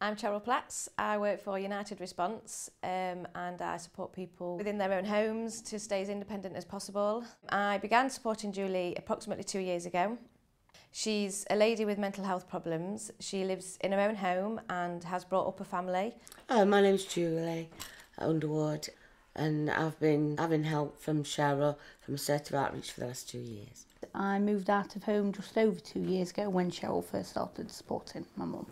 I'm Cheryl Platts. I work for United Response and I support people within their own homes to stay as independent as possible. I began supporting Julie approximately 2 years ago. She's a lady with mental health problems. She lives in her own home and has brought up a family. My name's Julie Underwood, and I've been having help from Cheryl from Assertive Outreach for the last 2 years. I moved out of home just over 2 years ago when Cheryl first started supporting my mum.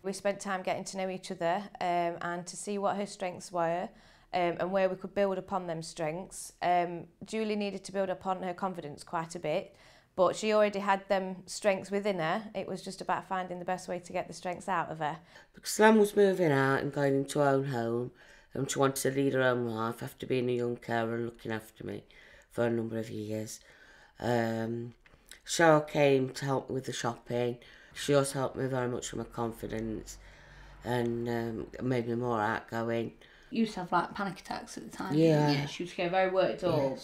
We spent time getting to know each other and to see what her strengths were and where we could build upon them strengths. Julie needed to build upon her confidence quite a bit, but she already had them strengths within her. It was just about finding the best way to get the strengths out of her. Because Lam was moving out and going into her own home, and she wanted to lead her own life after being a young carer and looking after me for a number of years. Cheryl came to help me with the shopping. She also helped me very much with my confidence and made me more outgoing. Used to have like panic attacks at the time. Yeah. She used to get very worked up,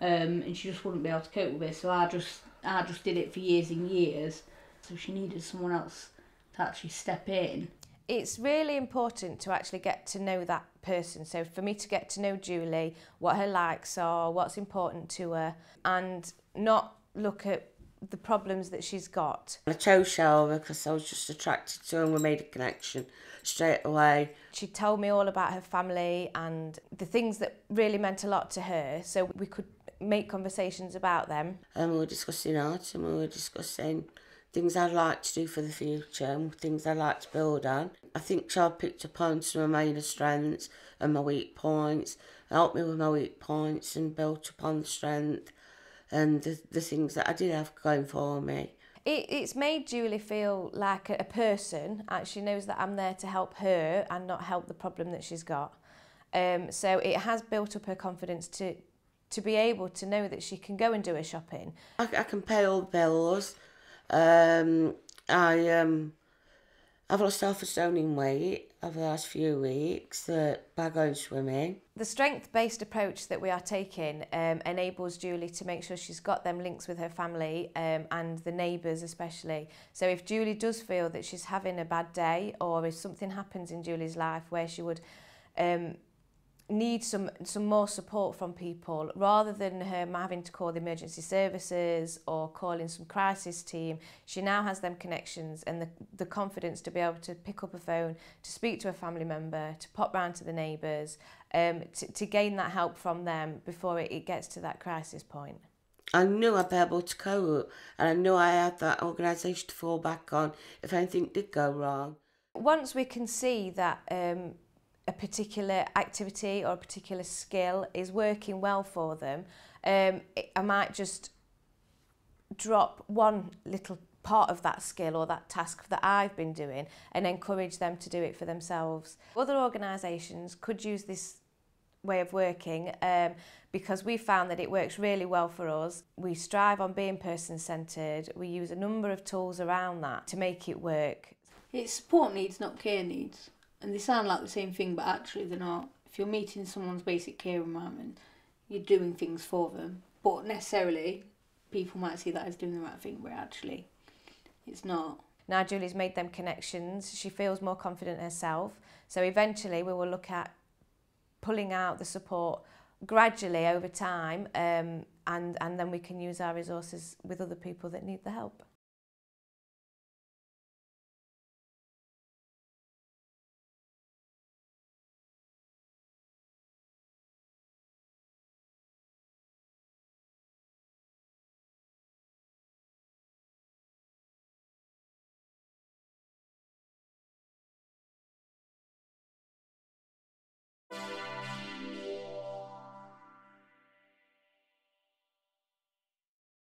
and she just wouldn't be able to cope with it. So I just did it for years and years. So she needed someone else to actually step in. It's really important to actually get to know that person. So for me to get to know Julie, what her likes are, what's important to her, and not look at the problems that she's got. I chose Cheryl because I was just attracted to her and we made a connection straight away. She told me all about her family and the things that really meant a lot to her, so we could make conversations about them. And we were discussing art and we were discussing things I'd like to do for the future and things I'd like to build on. I think Cheryl picked up on some of my inner strengths and my weak points, helped me with my weak points and built upon the strength and the things that I did have going for me. It's made Julie feel like a person. She knows that I'm there to help her and not help the problem that she's got. So it has built up her confidence to be able to know that she can go and do her shopping. I can pay all the bills. I've lost half a stone in weight over the last few weeks by going swimming. The strength-based approach that we are taking enables Julie to make sure she's got them links with her family and the neighbours especially. So if Julie does feel that she's having a bad day, or if something happens in Julie's life where she would need some more support from people, rather than her having to call the emergency services or calling some crisis team, she now has them connections and the confidence to be able to pick up a phone, to speak to a family member, to pop round to the neighbours, to gain that help from them before it gets to that crisis point. I knew I'd be able to cope, and I knew I had that organisation to fall back on if anything did go wrong. Once we can see that a particular activity or a particular skill is working well for them, I might just drop one little part of that skill or that task that I've been doing and encourage them to do it for themselves. Other organisations could use this way of working because we found that it works really well for us. We strive on being person-centred. We use a number of tools around that to make it work. It's support needs, not care needs. And they sound like the same thing, but actually they're not. If you're meeting someone's basic care environment, you're doing things for them. But necessarily, people might see that as doing the right thing, but actually, it's not. Now Julie's made them connections, she feels more confident herself. So eventually we will look at pulling out the support gradually over time, and then we can use our resources with other people that need the help.